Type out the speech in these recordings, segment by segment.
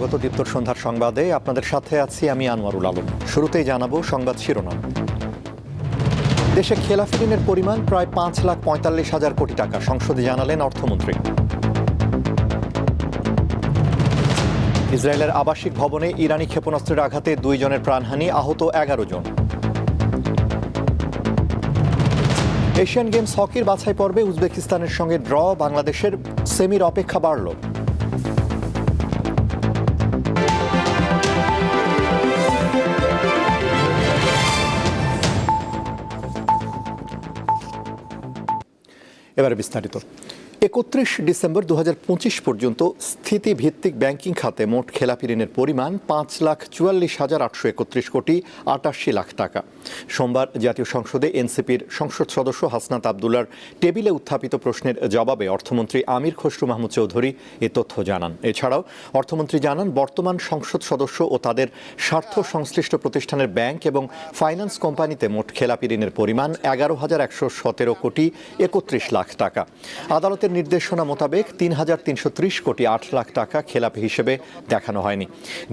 স্বাগত দীপ্তর সন্ধ্যার সংবাদে। আপনাদের সাথে আছি আমি আনোয়ারুল আলম। শুরুতেই জানাবো সংবাদ শিরোনাম। দেশে খেলাফি ঋণের পরিমাণ প্রায় 5,45,000 কোটি টাকা, সংসদে জানালেন অর্থমন্ত্রী। ইসরায়েলের আবাসিক ভবনে ইরানি ক্ষেপণাস্ত্রের আঘাতে 2 জনের প্রাণহানি, আহত 11 জন। এশিয়ান গেমস হকির বাছাই পর্বে উজবেকিস্তানের সঙ্গে ড্র, বাংলাদেশের সেমির অপেক্ষা বাড়ল। এবারে বিস্তারিত। 31 ডিসেম্বর 2025 পর্যন্ত স্থিতিভিত্তিক ব্যাংকিং খাতে মোট খেলাপি ঋণের পরিমাণ 5,44,831 কোটি 88 লাখ টাকা। সোমবার জাতীয় সংসদে এনসিপির সংসদ সদস্য হাসনাত আবদুল্লার টেবিলে উত্থাপিত প্রশ্নের জবাবে অর্থমন্ত্রী আমির খসরু মাহমুদ চৌধুরী এ তথ্য জানান। এছাড়াও অর্থমন্ত্রী জানান, বর্তমান সংসদ সদস্য ও তাদের স্বার্থ সংশ্লিষ্ট প্রতিষ্ঠানের ব্যাংক এবং ফাইন্যান্স কোম্পানিতে মোট খেলাপি ঋণের পরিমাণ 11,117 কোটি 31 লাখ টাকা। আদালতের নির্দেশনা মোতাবেক 3,330 কোটি 8 লাখ টাকা খেলাপি হিসেবে দেখানো হয়নি।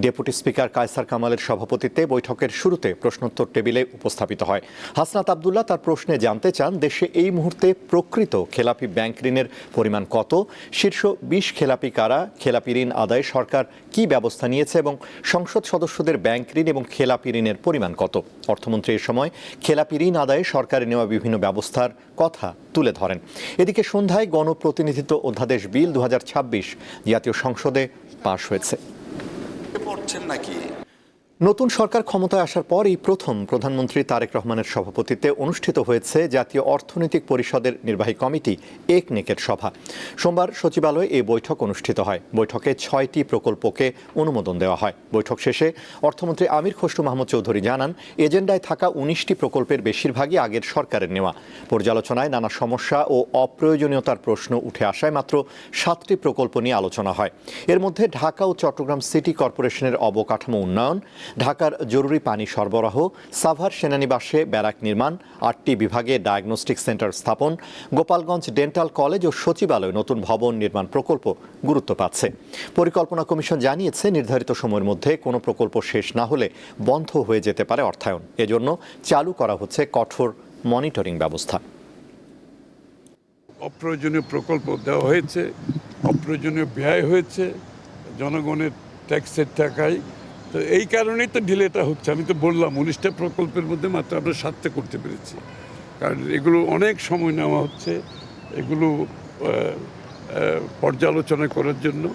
ডেপুটি স্পিকার কায়সার কামালের সভাপতিত্বে বৈঠকের শুরুতে প্রশ্নোত্তর টেবিলে উপস্থাপিত হয়। হাসনাত আবদুল্লাহ তার প্রশ্নে জানতে চান, দেশে এই মুহূর্তে প্রকৃত খেলাপি ব্যাংক ঋণের পরিমাণ কত, শীর্ষ 20 খেলাপি কারা, খেলাপি ঋণ আদায়ে সরকার কি ব্যবস্থা নিয়েছে এবং সংসদ সদস্যদের ব্যাংক ঋণ এবং খেলাপি ঋণের পরিমাণ কত। অর্থমন্ত্রী এ সময় খেলাপি ঋণ আদায়ে সরকারের নেওয়া বিভিন্ন ব্যবস্থার কথা তুলে ধরেন। এদিকে সন্ধ্যায় গণপ্রতিনিধিত্ব অধ্যাদেশ বিল 2026 জাতীয় সংসদে পাশ হয়েছে। নতুন সরকার ক্ষমতায় আসার পর এই প্রথম প্রধানমন্ত্রী তারেক রহমানের সভাপতিত্বে অনুষ্ঠিত হয়েছে জাতীয় অর্থনৈতিক পরিষদের নির্বাহী কমিটি একনেকের সভা। সোমবার সচিবালয়ে এই বৈঠক অনুষ্ঠিত হয়। বৈঠকে 6টি প্রকল্পকে অনুমোদন দেওয়া হয়। বৈঠক শেষে অর্থমন্ত্রী আমির খসরু মাহমুদ চৌধুরী জানান, এজেন্ডায় থাকা 19টি প্রকল্পের বেশিরভাগই আগের সরকারের নেওয়া। পর্যালোচনায় নানা সমস্যা ও অপ্রয়োজনীয়তার প্রশ্ন উঠে আসায় মাত্র 7টি প্রকল্প নিয়ে আলোচনা হয়। এর মধ্যে ঢাকা ও চট্টগ্রাম সিটি কর্পোরেশনের অবকাঠামো উন্নয়ন, ঢাকার জরুরি পানি সরবরাহ, সাভার সেনানিবাসে ব্যারাক নির্মাণ, 8টি বিভাগে ডায়াগনস্টিক সেন্টার স্থাপন, গোপালগঞ্জ ডেন্টাল কলেজ ও সচিবালয় নতুন ভবন নির্মাণ প্রকল্প গুরুত্ব পাচ্ছে। পরিকল্পনা কমিশন জানিয়েছে, নির্ধারিত সময়ের মধ্যে কোনো প্রকল্প শেষ না হলে বন্ধ হয়ে যেতে পারে অর্থায়ন। এজন্য চালু করা হচ্ছে কঠোর মনিটরিং ব্যবস্থা। অপ্রয়োজনীয় প্রকল্প দেওয়া হয়েছে, অপ্রয়োজনীয় ব্যয় হয়েছে জনগণের ট্যাক্সের টাকায়। তো এই কারণেই তো ডিলেটা হচ্ছে। আমি তো বললাম 19টা প্রকল্পের মধ্যে মাত্র আমরা 7টা করতে পেরেছি, কারণ এগুলো অনেক সময় নেওয়া হচ্ছে এগুলো পর্যালোচনা করার জন্য।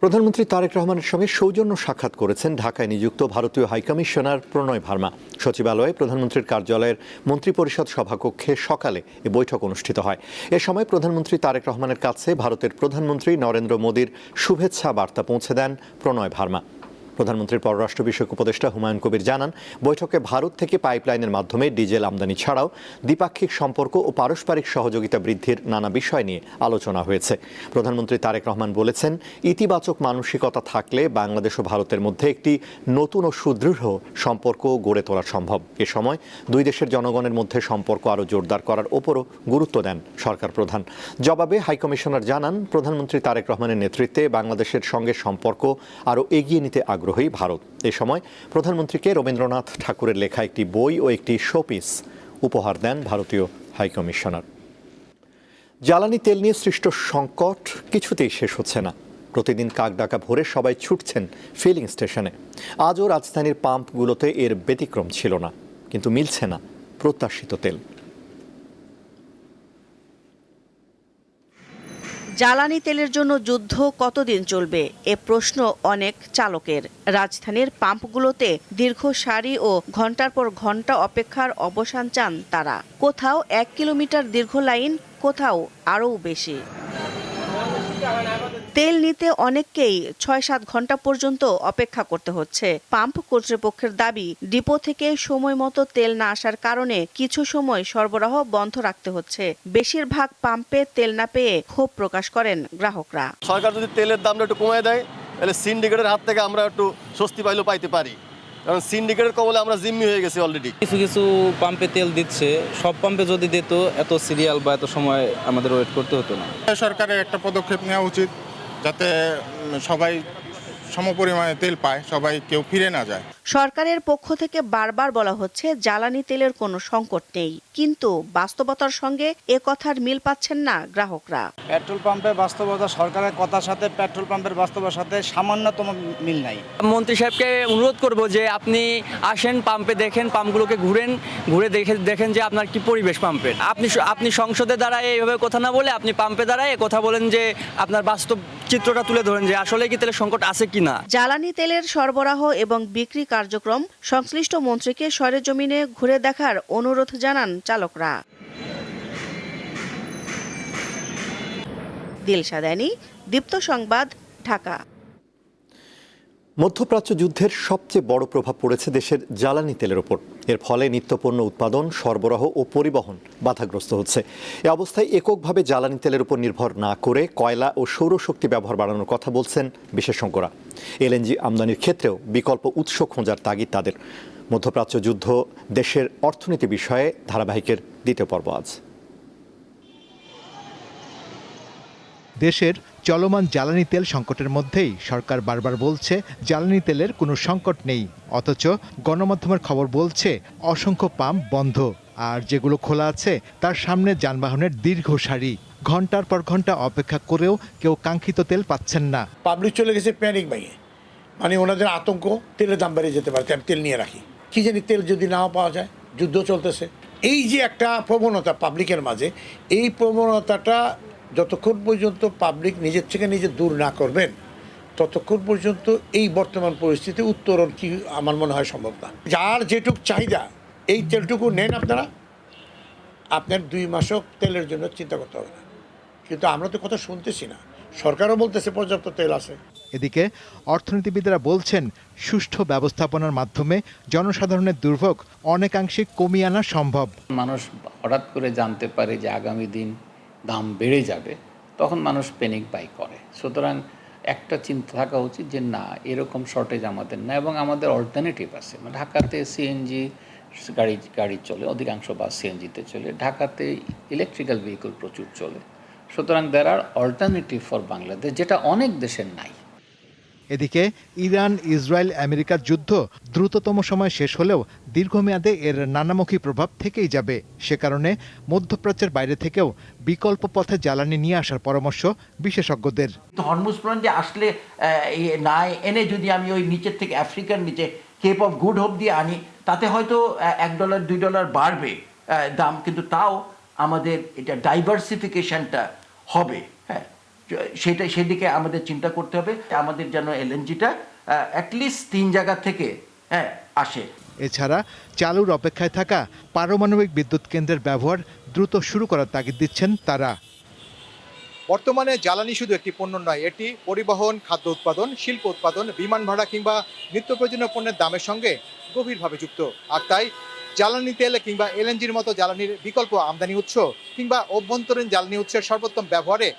প্রধানমন্ত্রী তারেক রহমানের সঙ্গে সৌজন্য সাক্ষাৎ করেছেন ঢাকায় নিযুক্ত ভারতীয় হাইকমিশনার প্রণয় ভার্মা। সচিবালয়ে প্রধানমন্ত্রীর কার্যালয়ের মন্ত্রিপরিষদ সভাকক্ষে সকালে এ বৈঠক অনুষ্ঠিত হয়। এ সময় প্রধানমন্ত্রী তারেক রহমানের কাছে ভারতের প্রধানমন্ত্রী নরেন্দ্র মোদীর শুভেচ্ছা বার্তা পৌঁছে দেন প্রণয় ভার্মা। প্রধানমন্ত্রীর পররাষ্ট্র বিষয়ক উপদেষ্টা হুমায়ুন কবির জানান, বৈঠকে ভারত থেকে পাইপলাইনের মাধ্যমে ডিজেল আমদানি ছাড়াও দ্বিপাক্ষিক সম্পর্ক ও পারস্পরিক সহযোগিতা বৃদ্ধির নানা বিষয় নিয়ে আলোচনা হয়েছে। প্রধানমন্ত্রী তারেক রহমান বলেছেন, ইতিবাচক মানসিকতা থাকলে বাংলাদেশ ও ভারতের মধ্যে একটি নতুন ও সুদৃঢ় সম্পর্ক গড়ে তোলা সম্ভব। এ সময় দুই দেশের জনগণের মধ্যে সম্পর্ক আরও জোরদার করার ওপরও গুরুত্ব দেন সরকার প্রধান। জবাবে হাইকমিশনার জানান, প্রধানমন্ত্রী তারেক রহমানের নেতৃত্বে বাংলাদেশের সঙ্গে সম্পর্ক আরও এগিয়ে নিতে আগ্রহী ভারত। এ সময় প্রধানমন্ত্রীকে রবীন্দ্রনাথ ঠাকুরের লেখা একটি বই ও একটি শোপিস উপহার দেন ভারতীয় হাইকমিশনার। জ্বালানি তেল নিয়ে সৃষ্ট সংকট কিছুতেই শেষ হচ্ছে না। প্রতিদিন কাকডাকা ভোরে সবাই ছুটছেন ফিলিং স্টেশনে। আজও রাজধানীর পাম্পগুলোতে এর ব্যতিক্রম ছিল না, কিন্তু মিলছে না প্রত্যাশিত তেল। জ্বালানি তেলের জন্য যুদ্ধ কতদিন চলবে, এ প্রশ্ন অনেক চালকের। রাজধানীর পাম্পগুলোতে দীর্ঘ সারি ও ঘন্টার পর ঘন্টা অপেক্ষার অবসান চান তারা। কোথাও 1 কিলোমিটার দীর্ঘ লাইন, কোথাও আরও বেশি। তেল নিতে অনেককেই 6-7 ঘন্টা পর্যন্ত অপেক্ষা করতে হচ্ছে। পাম্প কর্তৃপক্ষের দাবি, ডিপো থেকে সময় মতো তেল না আসার কারণে কিছু সময় সরবরাহ বন্ধ রাখতে হচ্ছে। বেশিরভাগ পাম্পে তেল না পেয়ে ক্ষোভ প্রকাশ করেন গ্রাহকরা। সরকার যদি তেলের দামটা একটু কমিয়ে দেয়, তাহলে সিন্ডিকেটের হাত থেকে আমরা একটু স্বস্তি পাইতে পারি, কারণ সিন্ডিকেটের কবলে আমরা জিম্মি হয়ে গেছি অলরেডি। কিছু কিছু পাম্পে তেল দিচ্ছে, সব পাম্পে যদি দিত এত সিরিয়াল বা এত সময় আমাদের ওয়েট করতে হতো না। সরকারের একটা পদক্ষেপ নেওয়া উচিত, যাতে সবাই সমপরিমাণে তেল পায়, সবাই কেউ ফিরে না যায়। সরকারের পক্ষ থেকে বারবার বলা হচ্ছে জ্বালানি তেলের কোনো সংকট নেই, কিন্তু বাস্তবতার সঙ্গে এ কথার মিল পাচ্ছেন না গ্রাহকরা। পেট্রোল পাম্পের বাস্তবতা সরকারের কথার সাথে পেট্রোল পাম্পের বাস্তবতার সাথে সামান্যতম মিল নাই। মন্ত্রী সাহেবকে অনুরোধ করব যে আপনি আসেন, পাম্পে দেখেন, পাম্পগুলোকে ঘুরে দেখেন যে আপনার কি পরিবেশ পাম্পের। আপনি সংসদে দাঁড়ায় এইভাবে কথা না বলে আপনি পাম্পে দাঁড়ায় কথা বলেন, যে আপনার বাস্তব চিত্রটা তুলে ধরেন যে আসলে কি তেলের সংকট আছে কিনা। জ্বালানি তেলের সরবরাহ এবং বিক্রি কার্যক্রম সংশ্লিষ্ট মন্ত্রীকে সরেজমিনে ঘুরে দেখার অনুরোধ জানান চালকরা। দিলশা দানি, দীপ্ত সংবাদ, ঢাকা। মধ্যপ্রাচ্য যুদ্ধের সবচেয়ে বড় প্রভাব পড়েছে দেশের জ্বালানি তেলের ওপর। এর ফলে নিত্যপণ্য উৎপাদন, সরবরাহ ও পরিবহন বাধাগ্রস্ত হচ্ছে। এ অবস্থায় এককভাবে জ্বালানি তেলের উপর নির্ভর না করে কয়লা ও সৌরশক্তি ব্যবহার বাড়ানোর কথা বলছেন বিশেষজ্ঞরা। এলএনজি আমদানির ক্ষেত্রেও বিকল্প উৎস খোঁজার তাগিদ তাদের। মধ্যপ্রাচ্য যুদ্ধ দেশের অর্থনীতি বিষয়ে ধারাবাহিকের দ্বিতীয় পর্ব আজ। দেশের চলমান জ্বালানি তেল সংকটের মধ্যেই সরকার বারবার বলছে জ্বালানি তেলের কোনো সংকট নেই, অথচ গণমাধ্যমের খবর বলছে অসংখ্য পাম্প বন্ধ, আর যেগুলো খোলা আছে তার সামনে যানবাহনের দীর্ঘ সারি। ঘন্টার পর ঘন্টা অপেক্ষা করেও কেউ কাঙ্ক্ষিত তেল পাচ্ছেন না। পাবলিক চলে গেছে প্যানিক ভেঙে, মানে ওনাদের আতঙ্ক তেলের দাম বেড়ে যেতে পারে, আমি তেল নিয়ে রাখি, কি জানি তেল যদি নাও পাওয়া যায়, যুদ্ধ চলতেছে। এই যে একটা প্রবণতা পাবলিকের মাঝে, এই প্রবণতাটা যতক্ষণ পর্যন্ত পাবলিক নিজের থেকে নিজে দূর না করবেন ততক্ষণ পর্যন্ত এই বর্তমান পরিস্থিতি উত্তরণ কি আমার মনে হয় সম্ভব না। যার যেটুক চাহিদা এই তেলটুকু নেন আপনারা, আপনার 2 মাসও তেলের জন্য চিন্তা করতে হবে না। কিন্তু আমরা তো কথা শুনতেছি না, সরকারও বলতেছে পর্যাপ্ত তেল আছে। এদিকে অর্থনীতিবিদরা বলছেন সুষ্ঠু ব্যবস্থাপনার মাধ্যমে জনসাধারণের দুর্ভোগ অনেকাংশে কমিয়ে আনা সম্ভব। মানুষ হঠাৎ করে জানতে পারে যে আগামী দিন দাম বেড়ে যাবে, তখন মানুষ প্যানিক বাই করে। সুতরাং একটা চিন্তা থাকা উচিত যে না, এরকম শর্টেজ আমাদের না, এবং আমাদের অল্টারনেটিভ আছে। ঢাকাতে সিএনজি গাড়ি চলে, অধিকাংশ বাস সিএনজিতে চলে। ঢাকাতে ইলেকট্রিক্যাল ভেহিকল প্রচুর চলে। সুতরাং দেয়ার আর অল্টারনেটিভ ফর বাংলাদেশ, যেটা অনেক দেশের নাই। এদিকে ইরান, ইসরায়েল, আমেরিকার যুদ্ধ দ্রুততম সময় শেষ হলেও দীর্ঘমেয়াদে এর নানামুখী প্রভাব থেকেই যাবে। সে কারণে মধ্যপ্রাচ্যের বাইরে থেকেও বিকল্প পথে জ্বালানি নিয়ে আসার পরামর্শ বিশেষজ্ঞদের। হরমুজ প্রণালী আসলে না এনে যদি আমি ওই নিচের থেকে আফ্রিকার নিচে কেপ অফ গুড হোপ দিয়ে আনি, তাতে হয়তো $1 $2 বাড়বে দাম, কিন্তু তাও আমাদের এটা ডাইভার্সিফিকেশনটা হবে। হ্যাঁ, সেদিকে আমাদের চিন্তা করতে হবে। আমাদের যেন এলএনজিটা অ্যাটলিস্ট 3 জায়গা থেকে আসে। এছাড়া চালুর অপেক্ষায় থাকা পারমাণবিক বিদ্যুৎ কেন্দ্রের ব্যবহার দ্রুত শুরু করার তাগিদ দিচ্ছেন তারা। বর্তমানে জ্বালানি শুধু একটি পণ্য নয়, এটি পরিবহন, খাদ্য উৎপাদন, শিল্প উৎপাদন, বিমান ভাড়া কিংবা নিত্য প্রয়োজনীয় পণ্যের দামের সঙ্গে গভীরভাবে যুক্ত। আর তাই জ্বালানি তেল কিংবা এলএনজির মতো জ্বালানির বিকল্প আমদানি উৎস কিংবা অভ্যন্তরীণ জ্বালানি উৎসের সর্বোত্তম ব্যবহারে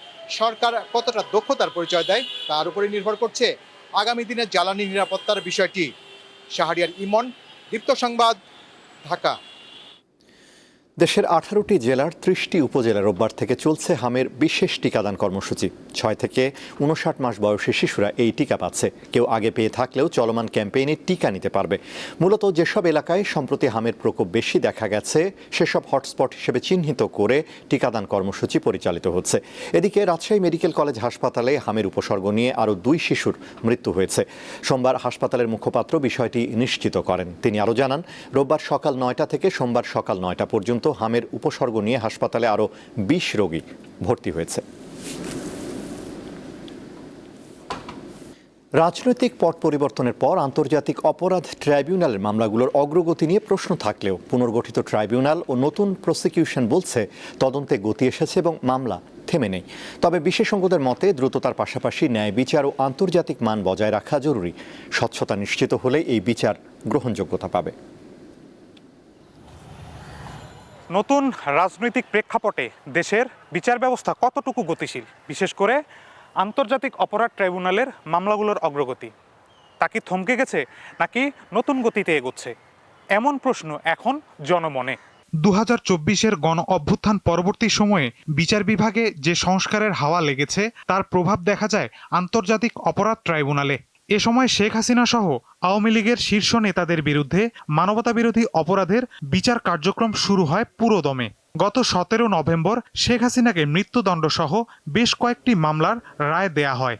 সরকার কতটা দক্ষতার পরিচয় দেয় তার উপরে নির্ভর করছে আগামী দিনের জ্বালানি নিরাপত্তার বিষয়টি। শাহরিয়ার ইমন, দীপ্ত সংবাদ, ঢাকা। দেশের 18টি জেলার 30টি উপজেলা রোববার থেকে চলছে হামের বিশেষ টিকাদান কর্মসূচি। 6 থেকে 59 মাস বয়সী শিশুরা এই টিকা পাচ্ছে। কেউ আগে পেয়ে থাকলেও চলমান ক্যাম্পেইনে টিকা নিতে পারবে। মূলত যেসব এলাকায় সম্প্রতি হামের প্রকোপ বেশি দেখা গেছে সেসব হটস্পট হিসেবে চিহ্নিত করে টিকাদান কর্মসূচি পরিচালিত হচ্ছে। এদিকে রাজশাহী মেডিকেল কলেজ হাসপাতালে হামের উপসর্গ নিয়ে আরও 2 শিশুর মৃত্যু হয়েছে। সোমবার হাসপাতালের মুখপাত্র বিষয়টি নিশ্চিত করেন। তিনি আরও জানান, রোববার সকাল 9টা থেকে সোমবার সকাল 9টা পর্যন্ত হামের উপসর্গ নিয়ে হাসপাতালে আরও 20 রোগী ভর্তি হয়েছে। রাজনৈতিক পট পরিবর্তনের পর আন্তর্জাতিক অপরাধ ট্রাইব্যুনালের মামলাগুলোর অগ্রগতি নিয়ে প্রশ্ন থাকলেও পুনর্গঠিত ট্রাইব্যুনাল ও নতুন প্রসিকিউশন বলছে তদন্তে গতি এসেছে এবং মামলা থেমে নেই। তবে বিশেষজ্ঞদের মতে দ্রুততার পাশাপাশি ন্যায় বিচার ও আন্তর্জাতিক মান বজায় রাখা জরুরি। স্বচ্ছতা নিশ্চিত হলে এই বিচার গ্রহণযোগ্যতা পাবে। নতুন রাজনৈতিক প্রেক্ষাপটে দেশের বিচার ব্যবস্থা কতটুকু গতিশীল, বিশেষ করে আন্তর্জাতিক অপরাধ ট্রাইব্যুনালের মামলাগুলোর অগ্রগতি তা কি থমকে গেছে নাকি নতুন গতিতে এগোচ্ছে? এমন প্রশ্ন এখন জনমনে। 2024-এর গণ অভ্যুত্থান পরবর্তী সময়ে বিচার বিভাগে যে সংস্কারের হাওয়া লেগেছে তার প্রভাব দেখা যায় আন্তর্জাতিক অপরাধ ট্রাইব্যুনালে। এ সময় শেখ হাসিনা সহ আওয়ামী লীগের শীর্ষ নেতাদের বিরুদ্ধে মানবতাবিরোধী অপরাধের বিচার কার্যক্রম শুরু হয় পুরোদমে। গত 17 নভেম্বর শেখ হাসিনাকে মৃত্যুদণ্ড সহ বেশ কয়েকটি মামলার রায় দেয়া হয়।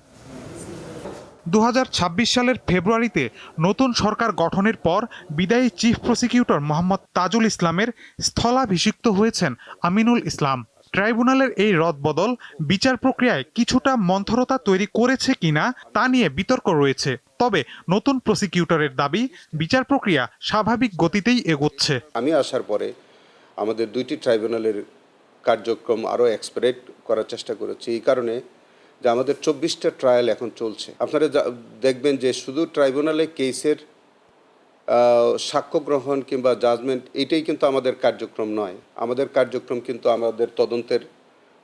2026 সালের ফেব্রুয়ারিতে নতুন সরকার গঠনের পর বিদায়ী চিফ প্রসিকিউটর মোহাম্মদ তাজুল ইসলামের স্থলাভিষিক্ত হয়েছেন আমিনুল ইসলাম। ট্রাইব্যুনালের এই রদবদল বিচার প্রক্রিয়ায় কিছুটা মন্থরতা তৈরি করেছে কিনা তা নিয়ে বিতর্ক রয়েছে। তবে নতুন প্রসিকিউটরের দাবি, বিচার প্রক্রিয়া স্বাভাবিক গতিতেই এগোচ্ছে। আমি আসার পরে আমাদের দুইটি ট্রাইব্যুনালের কার্যক্রম আরও এক্সপারেট করার চেষ্টা করেছি, এই কারণে যে আমাদের 24টা ট্রায়াল এখন চলছে। আপনারা দেখবেন যে শুধু ট্রাইব্যুনালে কেসের সাক্ষ্য গ্রহণ কিংবা জাজমেন্ট এটাই কিন্তু আমাদের কার্যক্রম নয়। আমাদের কার্যক্রম কিন্তু আমাদের তদন্তের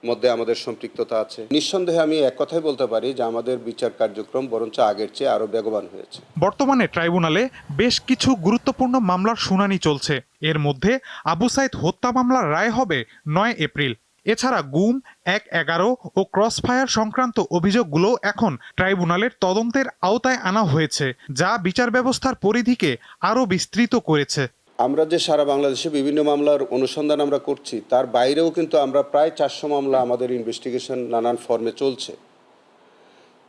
মধ্যে আমাদের সম্পৃক্ততা আছে। নিঃসন্দেহে আমি এক কথাই বলতে পারি যে আমাদের বিচার কার্যক্রম বরঞ্চ আগের চেয়ে আরও বেগবান হয়েছে। বর্তমানে ট্রাইব্যুনালে বেশ কিছু গুরুত্বপূর্ণ মামলার শুনানি চলছে। এর মধ্যে আবু সাইদ হত্যা মামলার রায় হবে 9 এপ্রিল। এছাড়া গুম, 1-11 ও ক্রসফায়ার সংক্রান্ত অভিযোগগুলো এখন ট্রাইব্যুনালের তদন্তের আওতায় আনা হয়েছে, যা বিচার ব্যবস্থার পরিধিকে আরও বিস্তৃত করেছে। আমরা যে সারা বাংলাদেশে বিভিন্ন মামলার অনুসন্ধান আমরা করছি, তার বাইরেও কিন্তু আমরা প্রায় 400 মামলা আমাদের ইনভেস্টিগেশন নানান ফর্মে চলছে।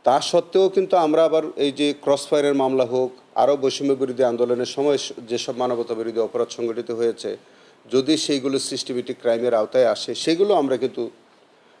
তা সত্ত্বেও কিন্তু আমরা আবার এই যে ক্রসফায়ারের মামলা হোক, আরও বৈষম্য বিরোধী আন্দোলনের সময় যেসব মানবতা বিরোধী অপরাধ সংগঠিত হয়েছে, যদি সেইগুলো সিস্টেমেটিক ক্রাইমের আওতায় আসে, সেগুলো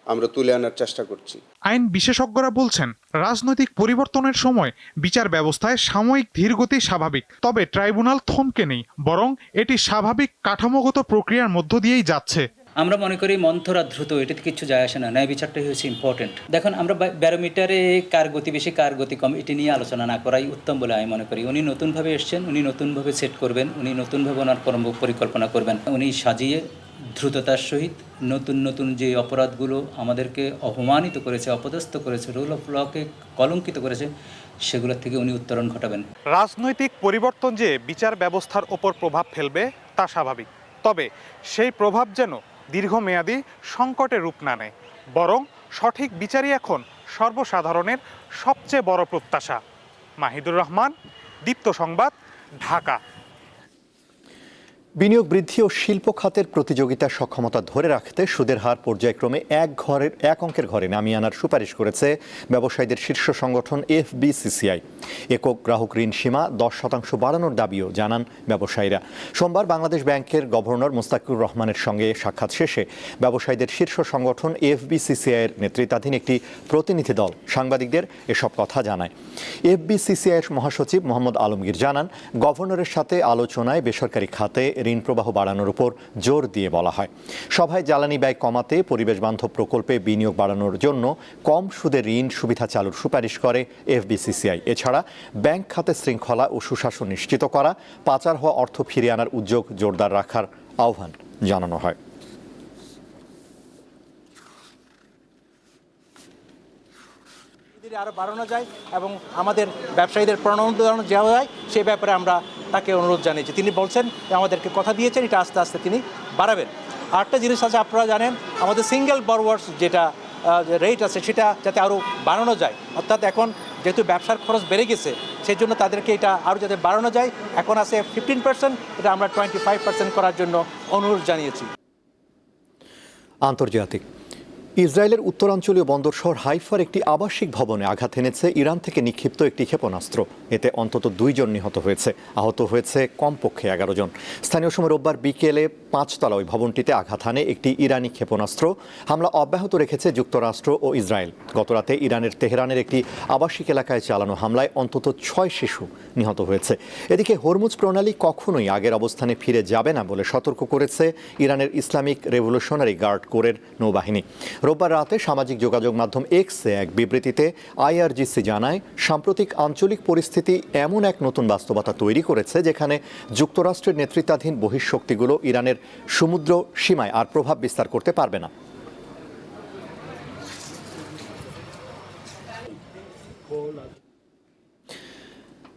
আমরা তুলে আনার চেষ্টা করছি। আইন বিশেষজ্ঞরা বলছেন, রাজনৈতিক পরিবর্তনের সময় বিচার ব্যবস্থায় সাময়িক ধীরগতি স্বাভাবিক। তবে ট্রাইব্যুনাল থমকে নেই, বরং এটি স্বাভাবিক কাঠামোগত প্রক্রিয়ার মধ্য দিয়েই যাচ্ছে। আমরা মনে করি মন্থর আর দ্রুত এটাতে কিছু যায় আসে না, ন্যায় বিচারটাই হচ্ছে ইম্পর্টেন্ট। দেখুন, আমরা ব্যারোমিটারে কার গতি বেশি কার গতি কম এটি নিয়ে আলোচনা না করাই উত্তম বলে আমি মনে করি। উনি নতুনভাবে এসছেন, উনি নতুনভাবে সেট করবেন, উনি নতুনভাবে ওনার কর্ম পরিকল্পনা করবেন। উনি সাজিয়ে দ্রুততার সহিত নতুন যে অপরাধগুলো আমাদেরকে অপমানিত করেছে, অপদস্থ করেছে, রুল অফ লকে কলঙ্কিত করেছে, সেগুলোর থেকে উনি উত্তরণ ঘটাবেন। রাজনৈতিক পরিবর্তন যে বিচার ব্যবস্থার ওপর প্রভাব ফেলবে তা স্বাভাবিক। তবে সেই প্রভাব যেন দীর্ঘমেয়াদী সংকটের রূপ না নেয়, বরং সঠিক বিচারই এখন সর্বসাধারণের সবচেয়ে বড় প্রত্যাশা। মাহিদুর রহমান, দীপ্ত সংবাদ, ঢাকা। বিনিয়োগ বৃদ্ধি ও শিল্প খাতের প্রতিযোগিতার সক্ষমতা ধরে রাখতে সুদের হার পর্যায়ক্রমে এক অঙ্কের ঘরে নামিয়ে আনার সুপারিশ করেছে ব্যবসায়ীদের শীর্ষ সংগঠন এফবিসিসিআই। একক গ্রাহক ঋণ সীমা 10% বাড়ানোর দাবিও জানান ব্যবসায়ীরা। সোমবার বাংলাদেশ ব্যাংকের গভর্নর মুস্তাকিউর রহমানের সঙ্গে সাক্ষাৎ শেষে ব্যবসায়ীদের শীর্ষ সংগঠন এফবিসিসিআইয়ের নেতৃত্বাধীন একটি প্রতিনিধি দল সাংবাদিকদের এসব কথা জানায়। এফবিসিসিআইয়ের মহাসচিব মোহাম্মদ আলমগীর জানান, গভর্নরের সাথে আলোচনায় বেসরকারি খাতে ঋণ প্রবাহ বাড়ানোর উপর জোর দিয়ে বলা হয়। সভায় জ্বালানি ব্যয় কমাতে পরিবেশ বান্ধব প্রকল্পে বিনিয়োগ বাড়ানোর জন্য কম সুদের ঋণ সুবিধা চালুর সুপারিশ করে এফবিসিসিআই। এছাড়া ব্যাংক খাতে শৃঙ্খলা ও সুশাসন নিশ্চিত করা, পাচার হওয়া অর্থ ফিরিয়ে আনার উদ্যোগ জোরদার রাখার আহ্বান জানানো হয়। আরও বাড়ানো যায় এবং আমাদের ব্যবসায়ীদের প্রণোদনা দেওয়া যায়, সেই ব্যাপারে আমরা তাকে অনুরোধ জানিয়েছি। তিনি বলছেন আমাদেরকে কথা দিয়েছেন এটা আস্তে আস্তে তিনি বাড়াবেন। আরেকটা জিনিস আছে, আপনারা জানেন আমাদের সিঙ্গেল বরোয়ার্স যেটা রেট আছে সেটা যাতে আরও বাড়ানো যায়। অর্থাৎ এখন যেহেতু ব্যবসার খরচ বেড়ে গেছে, সেই জন্য তাদেরকে এটা আরও যাতে বাড়ানো যায়। এখন আছে 15%, এটা আমরা 25% করার জন্য অনুরোধ জানিয়েছি। আন্তর্জাতিক। ইসরায়েলের উত্তরাঞ্চলীয় বন্দর শহর হাইফার একটি আবাসিক ভবনে আঘাত এনেছে ইরান থেকে নিক্ষিপ্ত একটি ক্ষেপণাস্ত্র। এতে অন্তত 2 জন নিহত হয়েছে, আহত হয়েছে কমপক্ষে 11 জন। স্থানীয় সময় রোববার বিকেলে 5তলা ওই ভবনটিতে আঘাত হানে একটি ইরানি ক্ষেপণাস্ত্র। হামলা অব্যাহত রেখেছে যুক্তরাষ্ট্র ও ইসরায়েল। গতরাতে ইরানের তেহরানের একটি আবাসিক এলাকায় চালানো হামলায় অন্তত 6 শিশু নিহত হয়েছে। এদিকে হরমুজ প্রণালী কখনোই আগের অবস্থানে ফিরে যাবে না বলে সতর্ক করেছে ইরানের ইসলামিক রেভলিউশনারি গার্ড কোরের নৌবাহিনী। রোববার রাতে সামাজিক যোগাযোগ মাধ্যম এক্সে এক বিবৃতিতে আইআরজিসি জানায়, সাম্প্রতিক আঞ্চলিক পরিস্থিতি এমন এক নতুন বাস্তবতা তৈরি করেছে যেখানে যুক্তরাষ্ট্রের নেতৃত্বাধীন বহিঃশক্তিগুলো ইরানের সমুদ্র সীমায় আর প্রভাব বিস্তার করতে পারবে না।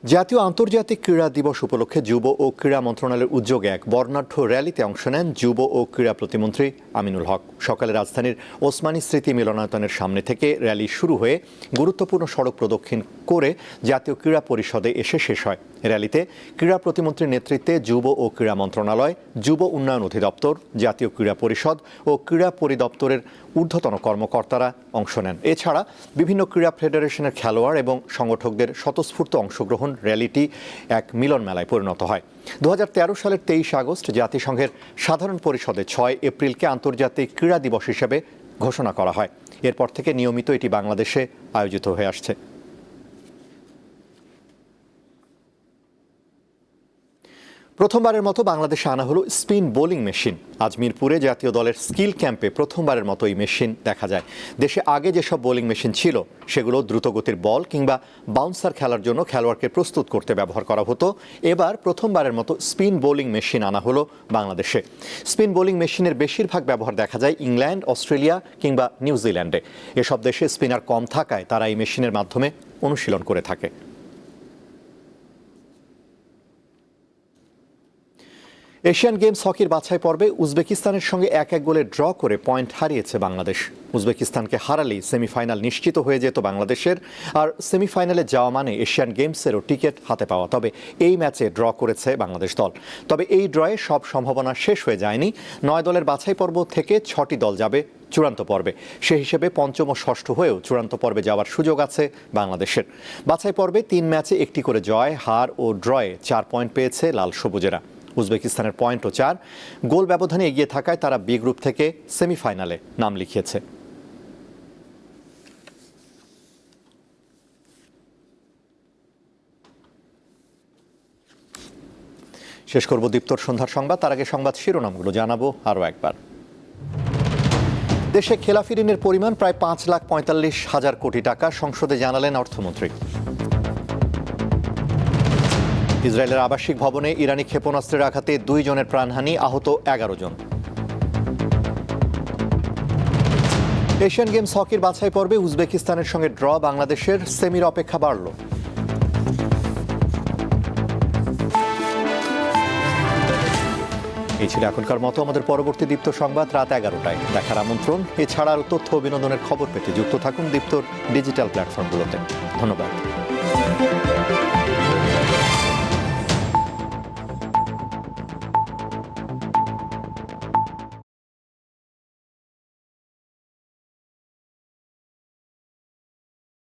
জাতীয় আন্তর্জাতিক ক্রীড়া দিবস উপলক্ষে যুব ও ক্রীড়া মন্ত্রণালয়ের উদ্যোগে এক বর্ণাঢ্য র্যালিতে অংশ নেন যুব ও ক্রীড়া প্রতিমন্ত্রী আমিনুল হক। সকালে রাজধানীর ওসমানী স্মৃতি মিলনায়তনের সামনে থেকে র্যালি শুরু হয়ে গুরুত্বপূর্ণ সড়ক প্রদক্ষিণ করে জাতীয় ক্রীড়া পরিষদে এসে শেষ হয়। র্যালিতে ক্রীড়া প্রতিমন্ত্রীর নেতৃত্বে যুব ও ক্রীড়া মন্ত্রণালয়, যুব উন্নয়ন অধিদপ্তর, জাতীয় ক্রীড়া পরিষদ ও ক্রীড়া পরিদপ্তরের ঊর্ধ্বতন কর্মকর্তারা অংশ নেন। এছাড়া বিভিন্ন ক্রীড়া ফেডারেশনের খেলোয়াড় এবং সংগঠকদের স্বতঃস্ফূর্ত অংশগ্রহণ র্যালিটি এক মিলন মেলায় পরিণত হয়। 2013 সালের 23 আগস্ট জাতিসংঘের সাধারণ পরিষদে 6 এপ্রিলকে আন্তর্জাতিক ক্রীড়া দিবস হিসেবে ঘোষণা করা হয়। এরপর থেকে নিয়মিত এটি বাংলাদেশে আয়োজিত হয়ে আসছে। প্রথমবারের মতো বাংলাদেশে আনা হলো স্পিন বোলিং মেশিন। আজ মিরপুরে জাতীয় দলের স্কিল ক্যাম্পে প্রথমবারের মতো এই মেশিন দেখা যায়। দেশে আগে যেসব বোলিং মেশিন ছিল সেগুলো দ্রুতগতির বল কিংবা বাউন্সার খেলার জন্য খেলোয়াড়কে প্রস্তুত করতে ব্যবহার করা হতো। এবার প্রথমবারের মতো স্পিন বোলিং মেশিন আনা হলো বাংলাদেশে। স্পিন বোলিং মেশিনের বেশিরভাগ ব্যবহার দেখা যায় ইংল্যান্ড, অস্ট্রেলিয়া কিংবা নিউজিল্যান্ডে। এসব দেশে স্পিনার কম থাকায় তারা এই মেশিনের মাধ্যমে অনুশীলন করে থাকে। এশিয়ান গেমস হকির বাছাই পর্বে উজবেকিস্তানের সঙ্গে 1-1 গোলে ড্র করে পয়েন্ট হারিয়েছে বাংলাদেশ। উজবেকিস্তানকে হারালেই সেমিফাইনাল নিশ্চিত হয়ে যেত বাংলাদেশের। আর সেমিফাইনালে যাওয়া মানে এশিয়ান গেমসেরও টিকিট হাতে পাওয়া। তবে এই ম্যাচে ড্র করেছে বাংলাদেশ দল। তবে এই ড্রয়ে সব সম্ভাবনা শেষ হয়ে যায়নি। 9 দলের বাছাই পর্ব থেকে 6টি দল যাবে চূড়ান্ত পর্বে। সে হিসেবে পঞ্চম ও ষষ্ঠ হয়েও চূড়ান্ত পর্বে যাওয়ার সুযোগ আছে বাংলাদেশের। বাছাই পর্বে 3 ম্যাচে 1টি করে জয়, হার ও ড্রয়ে 4 পয়েন্ট পেয়েছে লাল সবুজেরা। উজবেকিস্তানের পয়েন্টও 4। গোল ব্যবধানে এগিয়ে থাকায় তারা বি গ্রুপ থেকে সেমিফাইনালে নাম লিখিয়েছে। শেষ করব দীপ্তর সন্ধ্যার সংবাদ। তার আগে সংবাদ শিরোনামগুলো জানাবো আরও একবার। দেশে খেলাফি ঋণের পরিমাণ প্রায় 5,45,000 কোটি টাকা, সংসদে জানালেন অর্থমন্ত্রী। ইসরায়েলের আবাসিক ভবনে ইরানি ক্ষেপণাস্ত্রের আঘাতে 2 জনের প্রাণহানি, আহত 11 জন। এশিয়ান গেমস হকির বাছাই পর্বে উজবেকিস্তানের সঙ্গে ড্র, বাংলাদেশের সেমির অপেক্ষা বাড়ল। এই ছিল এখনকার মতো। আমাদের পরবর্তী দীপ্ত সংবাদ রাত 11টায় দেখার আমন্ত্রণ। এছাড়া আরও তথ্য ও বিনোদনের খবর পেতে যুক্ত থাকুন দীপ্তর ডিজিটাল প্ল্যাটফর্মগুলোতে। ধন্যবাদ।